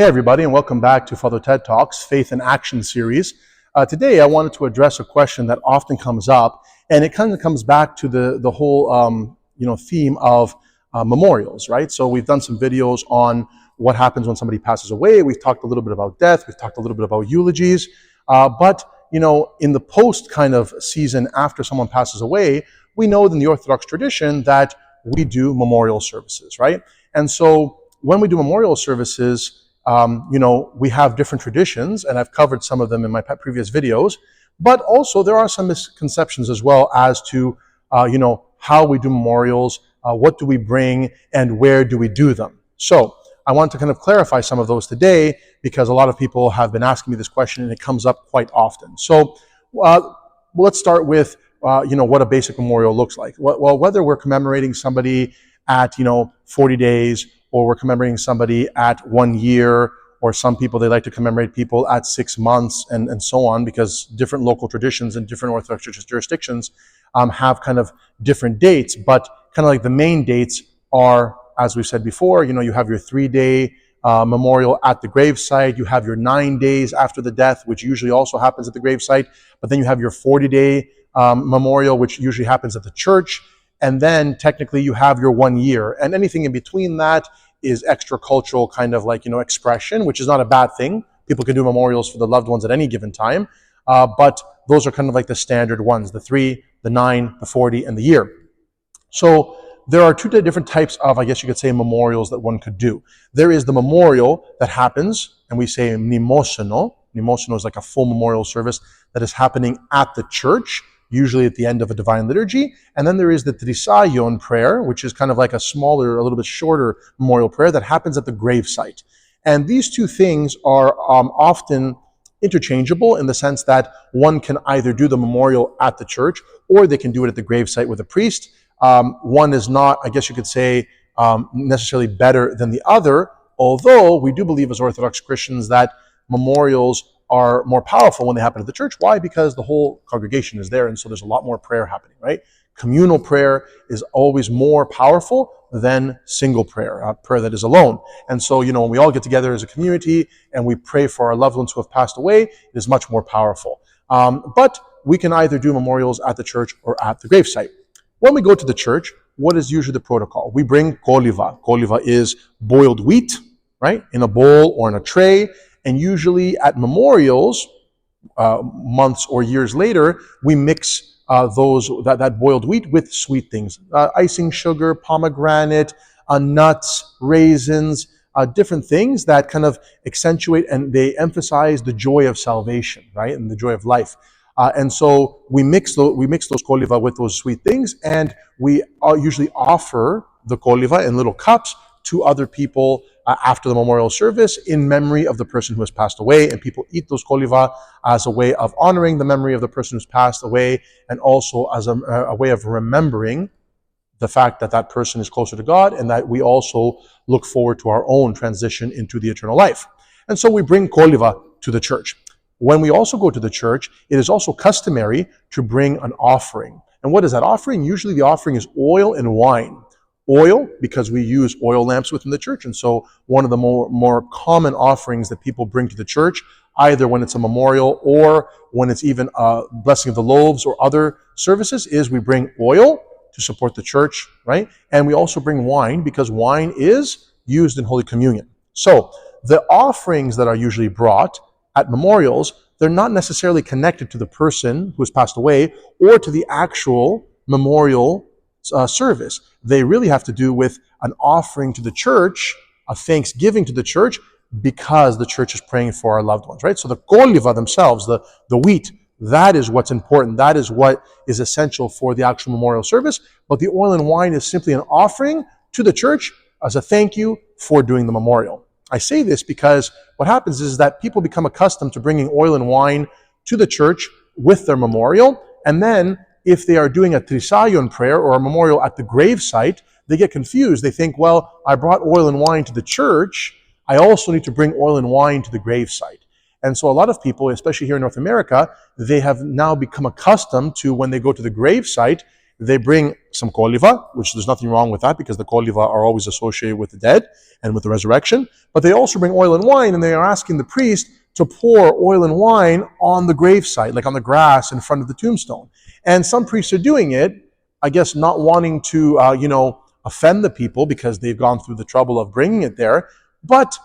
Hey everybody, and welcome back to Fr.TEDTalks, Faith in Action series. Today I wanted to address a question that often comes up, and it kind of comes back to the whole theme of memorials, right? So we've done some videos on what happens when somebody passes away. We've talked a little bit about death. We've talked a little bit about eulogies. But in the post kind of season after someone passes away, we know in the Orthodox tradition that we do memorial services, right? And so when we do memorial services, we have different traditions, and I've covered some of them in my previous videos, but also there are some misconceptions as well as to, how we do memorials, what do we bring, and where do we do them. So I want to kind of clarify some of those today because a lot of people have been asking me this question and it comes up quite often. So let's start with, what a basic memorial looks like. Well, whether we're commemorating somebody at, 40 days, or we're commemorating somebody at 1 year, or some people, they like to commemorate people at 6 months and so on, because different local traditions and different Orthodox jurisdictions have kind of different dates, but kind of like the main dates are, as we've said before, you have your 3-day memorial at the gravesite, you have your 9 days after the death, which usually also happens at the gravesite, but then you have your 40-day memorial, which usually happens at the church. And then technically you have your 1 year, and anything in between that is extra cultural kind of like, expression, which is not a bad thing. People can do memorials for the loved ones at any given time. But those are kind of like the standard ones, the 3, the 9, the 40, and the year. So there are two different types of, I guess you could say, memorials that one could do. There is the memorial that happens, and we say mnemosyno. Mnemosyno is like a full memorial service that is happening at the church, usually at the end of a divine liturgy. And then there is the Trisagion prayer, which is kind of like a smaller, a little bit shorter memorial prayer that happens at the gravesite. And these two things are often interchangeable in the sense that one can either do the memorial at the church or they can do it at the gravesite with a priest. One is not, I guess you could say, necessarily better than the other, although we do believe as Orthodox Christians that memorials are more powerful when they happen at the church. Why? Because the whole congregation is there, and so there's a lot more prayer happening, right? Communal prayer is always more powerful than single prayer, a prayer that is alone. And so, when we all get together as a community and we pray for our loved ones who have passed away, it is much more powerful. But we can either do memorials at the church or at the gravesite. When we go to the church, what is usually the protocol? We bring koliva. Koliva is boiled wheat, right? In a bowl or in a tray. And usually at memorials, months or years later, we mix that boiled wheat with sweet things, icing sugar, pomegranate, nuts, raisins, different things that kind of accentuate and they emphasize the joy of salvation, right, and the joy of life. And so we mix those koliva with those sweet things, and we usually offer the koliva in little cups to other people after the memorial service in memory of the person who has passed away, and people eat those koliva as a way of honoring the memory of the person who's passed away, and also as a way of remembering the fact that that person is closer to God, and that we also look forward to our own transition into the eternal life. And so we bring koliva to the church. When we also go to the church, it is also customary to bring an offering. And what is that offering? Usually the offering is oil and wine. Oil, because we use oil lamps within the church, and so one of the more common offerings that people bring to the church, either when it's a memorial or when it's even a blessing of the loaves or other services, is we bring oil to support the church, right? And we also bring wine because wine is used in Holy Communion. So the offerings that are usually brought at memorials, they're not necessarily connected to the person who has passed away or to the actual memorial service. They really have to do with an offering to the church, a thanksgiving to the church, because the church is praying for our loved ones, right? So the koliva themselves, the wheat, that is what's important. That is what is essential for the actual memorial service. But the oil and wine is simply an offering to the church as a thank you for doing the memorial. I say this because what happens is that people become accustomed to bringing oil and wine to the church with their memorial, and then if they are doing a Trisagion prayer or a memorial at the gravesite, they get confused. They think, well, I brought oil and wine to the church, I also need to bring oil and wine to the gravesite. And so a lot of people, especially here in North America, they have now become accustomed to when they go to the gravesite, they bring some koliva, which there's nothing wrong with that because the koliva are always associated with the dead and with the resurrection. But they also bring oil and wine, and they are asking the priest to pour oil and wine on the gravesite, like on the grass in front of the tombstone. And some priests are doing it, I guess, not wanting to, offend the people because they've gone through the trouble of bringing it there. But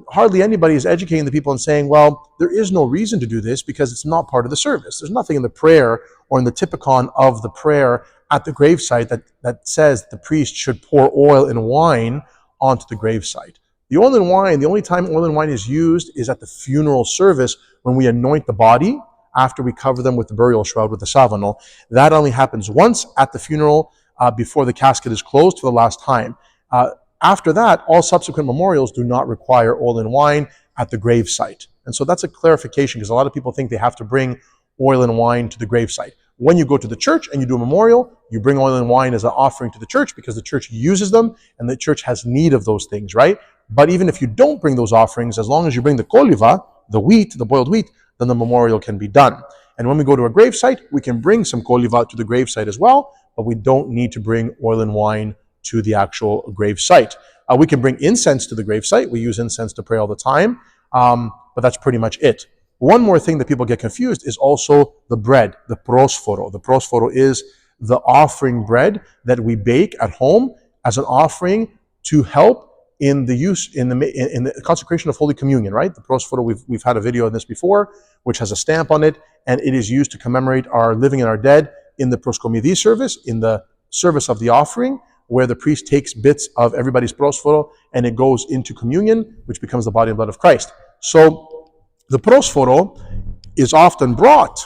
hardly anybody is educating the people and saying, well, there is no reason to do this because it's not part of the service. There's nothing in the prayer or in the typicon of the prayer at the gravesite that says the priest should pour oil and wine onto the gravesite. The oil and wine, the only time oil and wine is used is at the funeral service when we anoint the body after we cover them with the burial shroud with the savano. That only happens once at the funeral before the casket is closed for the last time. After that, all subsequent memorials do not require oil and wine at the gravesite. And so that's a clarification because a lot of people think they have to bring oil and wine to the gravesite. When you go to the church and you do a memorial, you bring oil and wine as an offering to the church because the church uses them and the church has need of those things, right? But even if you don't bring those offerings, as long as you bring the koliva, the wheat, the boiled wheat, then the memorial can be done. And when we go to a gravesite, we can bring some koliva to the gravesite as well, but we don't need to bring oil and wine to the actual gravesite. We can bring incense to the gravesite. We use incense to pray all the time, but that's pretty much it. One more thing that people get confused is also the bread, the prosphoro. The prosphoro is the offering bread that we bake at home as an offering to help in the use in the consecration of Holy Communion, right? The prosphoro, we've had a video on this before, which has a stamp on it, and it is used to commemorate our living and our dead in the proskomidi service, in the service of the offering, where the priest takes bits of everybody's prosphoro and it goes into communion, which becomes the body and blood of Christ. So the prosphoro is often brought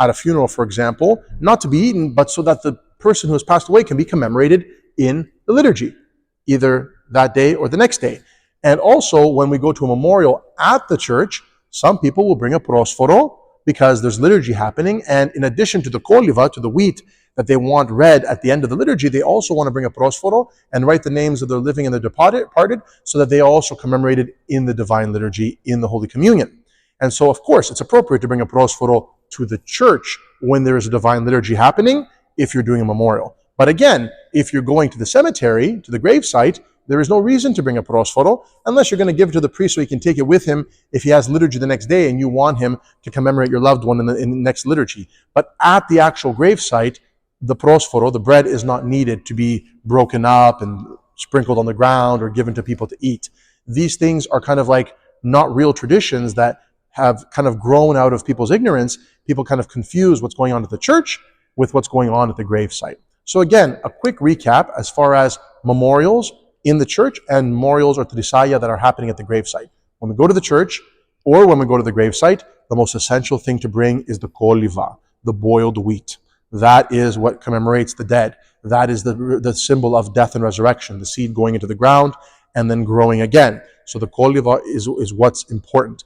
at a funeral, for example, not to be eaten, but so that the person who has passed away can be commemorated in the liturgy, either that day or the next day. And also, when we go to a memorial at the church, some people will bring a prosphoro because there's liturgy happening, and in addition to the koliva, to the wheat that they want read at the end of the liturgy, they also want to bring a prosphoro and write the names of the living and the departed so that they are also commemorated in the divine liturgy in the Holy Communion. And so, of course, it's appropriate to bring a prosphoro to the church when there is a divine liturgy happening if you're doing a memorial. But again, if you're going to the cemetery, to the gravesite, there is no reason to bring a prosphoro unless you're going to give it to the priest so he can take it with him if he has liturgy the next day and you want him to commemorate your loved one in the next liturgy. But at the actual gravesite, the prosphoro, the bread, is not needed to be broken up and sprinkled on the ground or given to people to eat. These things are kind of like not real traditions that have kind of grown out of people's ignorance. People kind of confuse what's going on at the church with what's going on at the gravesite. So again, a quick recap as far as memorials in the church and memorials or trisaya that are happening at the gravesite. When we go to the church or when we go to the gravesite, the most essential thing to bring is the koliva, the boiled wheat. That is what commemorates the dead. That is the symbol of death and resurrection, the seed going into the ground and then growing again. So the koliva is what's important.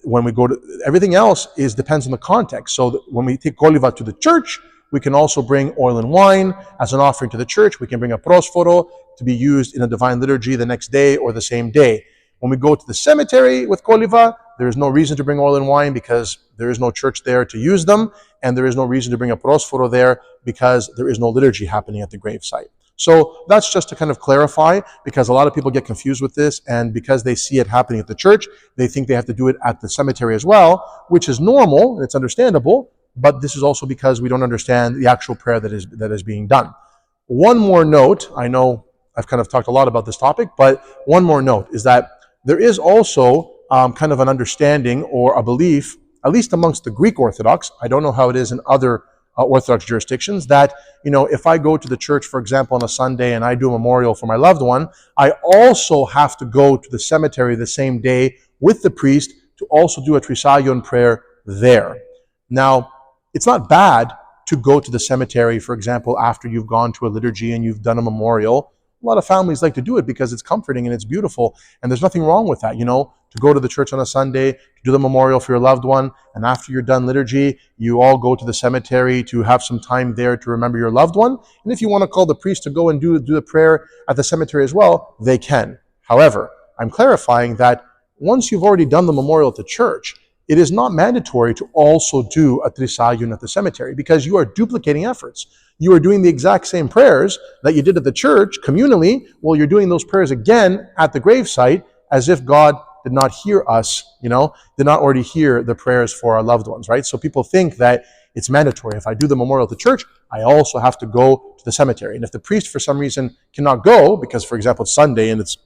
When we go to, everything else depends on the context. So when we take koliva to the church, we can also bring oil and wine as an offering to the church. We can bring a prosphoro to be used in a divine liturgy the next day or the same day. When we go to the cemetery with koliva, there is no reason to bring oil and wine because there is no church there to use them, and there is no reason to bring a prosphoro there because there is no liturgy happening at the gravesite. So that's just to kind of clarify, because a lot of people get confused with this, and because they see it happening at the church, they think they have to do it at the cemetery as well, which is normal and it's understandable, but this is also because we don't understand the actual prayer that is being done. One more note, I know I've kind of talked a lot about this topic, but one more note is that there is also kind of an understanding or a belief, at least amongst the Greek Orthodox, I don't know how it is in other Orthodox jurisdictions, that, if I go to the church, for example, on a Sunday and I do a memorial for my loved one, I also have to go to the cemetery the same day with the priest to also do a trisagion prayer there. Now, it's not bad to go to the cemetery, for example, after you've gone to a liturgy and you've done a memorial. A lot of families like to do it because it's comforting and it's beautiful, and there's nothing wrong with that, to go to the church on a Sunday, to do the memorial for your loved one, and after you're done liturgy, you all go to the cemetery to have some time there to remember your loved one. And if you want to call the priest to go and do the prayer at the cemetery as well, they can. However, I'm clarifying that once you've already done the memorial at the church, it is not mandatory to also do a trisagion at the cemetery because you are duplicating efforts. you are doing the exact same prayers that you did at the church communally. Well, you're doing those prayers again at the gravesite, as if God did not hear us, did not already hear the prayers for our loved ones, right? So people think that it's mandatory. If I do the memorial at the church, I also have to go to the cemetery. And if the priest for some reason cannot go, because for example, it's Sunday and it's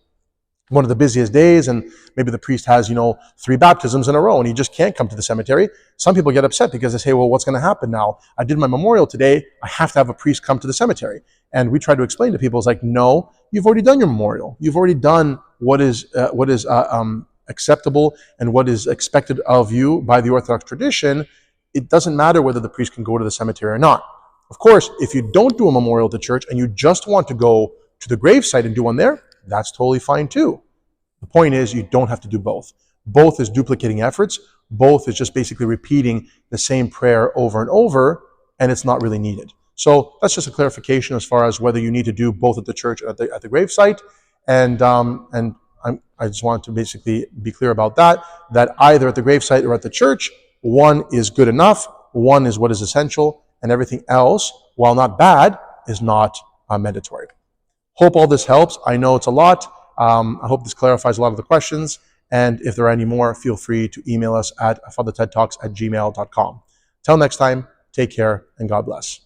one of the busiest days, and maybe the priest has, 3 baptisms in a row and he just can't come to the cemetery, some people get upset because they say, well, what's going to happen now? I did my memorial today. I have to have a priest come to the cemetery. And we try to explain to people, it's like, no, you've already done your memorial. You've already done what is acceptable and what is expected of you by the Orthodox tradition. It doesn't matter whether the priest can go to the cemetery or not. Of course, if you don't do a memorial at the church and you just want to go to the gravesite and do one there, that's totally fine too. The point is, you don't have to do both. Both is duplicating efforts. Both is just basically repeating the same prayer over and over, and it's not really needed. So that's just a clarification as far as whether you need to do both at the church or at the gravesite. And I just want to basically be clear about that either at the gravesite or at the church, one is good enough, one is what is essential, and everything else, while not bad, is not mandatory. Hope all this helps. I know it's a lot. I hope this clarifies a lot of the questions. And if there are any more, feel free to email us at Fr.TEDTalks@gmail.com. Till next time, take care and God bless.